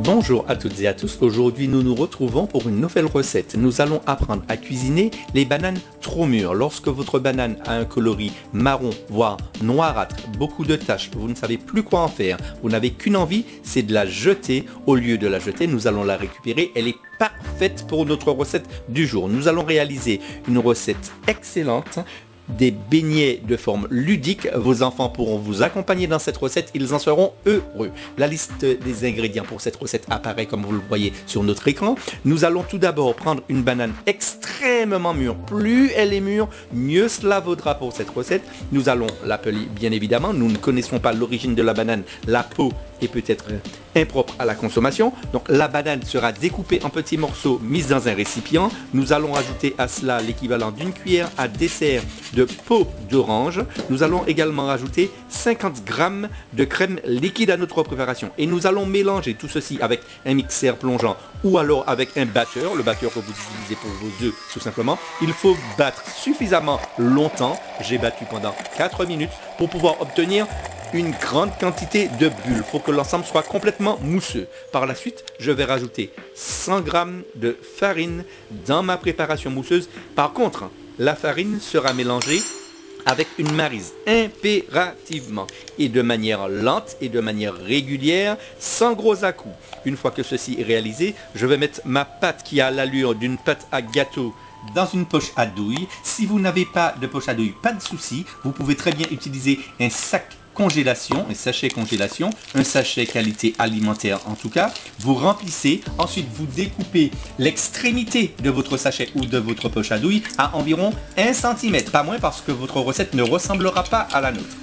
Bonjour à toutes et à tous, aujourd'hui nous nous retrouvons pour une nouvelle recette. Nous allons apprendre à cuisiner les bananes trop mûres. Lorsque votre banane a un coloris marron, voire noirâtre, beaucoup de taches, vous ne savez plus quoi en faire, vous n'avez qu'une envie, c'est de la jeter. Au lieu de la jeter, nous allons la récupérer, elle est parfaite pour notre recette du jour. Nous allons réaliser une recette excellente, des beignets de forme ludique. Vos enfants pourront vous accompagner dans cette recette, ils en seront heureux. La liste des ingrédients pour cette recette apparaît comme vous le voyez sur notre écran. Nous allons tout d'abord prendre une banane extrêmement mûre. Plus elle est mûre, mieux cela vaudra pour cette recette. Nous allons la peler bien évidemment. Nous ne connaissons pas l'origine de la banane. La peau est peut-être impropre à la consommation. Donc la banane sera découpée en petits morceaux, mise dans un récipient. Nous allons rajouter à cela l'équivalent d'une cuillère à dessert de peau d'orange. Nous allons également rajouter 50 g de crème liquide à notre préparation. Et nous allons mélanger tout ceci avec un mixeur plongeant ou alors avec un batteur, le batteur que vous utilisez pour vos œufs tout simplement. Il faut battre suffisamment longtemps. J'ai battu pendant 4 minutes pour pouvoir obtenir une grande quantité de bulles. Il faut que l'ensemble soit complètement mousseux. Par la suite, je vais rajouter 100 g de farine dans ma préparation mousseuse. Par contre, la farine sera mélangée avec une maryse impérativement et de manière lente et de manière régulière, sans gros à-coups. Une fois que ceci est réalisé, je vais mettre ma pâte qui a l'allure d'une pâte à gâteau dans une poche à douille. Si vous n'avez pas de poche à douille, pas de souci, vous pouvez très bien utiliser un sac congélation, un sachet congélation, un sachet qualité alimentaire en tout cas. Vous remplissez, ensuite vous découpez l'extrémité de votre sachet ou de votre poche à douille à environ 1 cm, pas moins parce que votre recette ne ressemblera pas à la nôtre.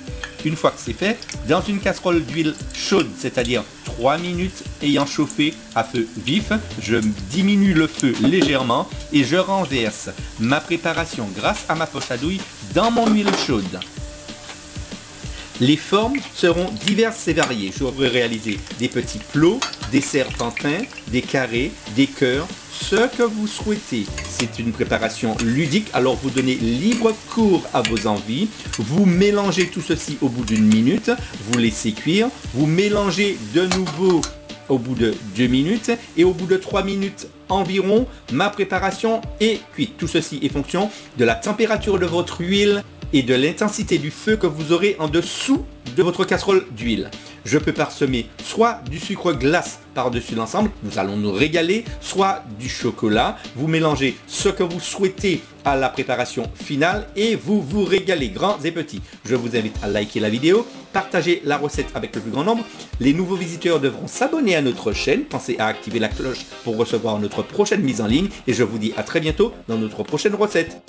Une fois que c'est fait, dans une casserole d'huile chaude, c'est-à-dire 3 minutes ayant chauffé à feu vif, je diminue le feu légèrement et je renverse ma préparation grâce à ma poche à douille dans mon huile chaude. Les formes seront diverses et variées. Je vais réaliser des petits plots, des serpentins, des carrés, des cœurs, ce que vous souhaitez. C'est une préparation ludique, alors vous donnez libre cours à vos envies. Vous mélangez tout ceci au bout d'une minute, vous laissez cuire, vous mélangez de nouveau au bout de 2 minutes et au bout de 3 minutes environ, ma préparation est cuite. Tout ceci est fonction de la température de votre huile et de l'intensité du feu que vous aurez en dessous de votre casserole d'huile. Je peux parsemer soit du sucre glace par-dessus l'ensemble, nous allons nous régaler, soit du chocolat. Vous mélangez ce que vous souhaitez à la préparation finale et vous vous régalez, grands et petits. Je vous invite à liker la vidéo, partager la recette avec le plus grand nombre. Les nouveaux visiteurs devront s'abonner à notre chaîne. Pensez à activer la cloche pour recevoir notre prochaine mise en ligne et je vous dis à très bientôt dans notre prochaine recette.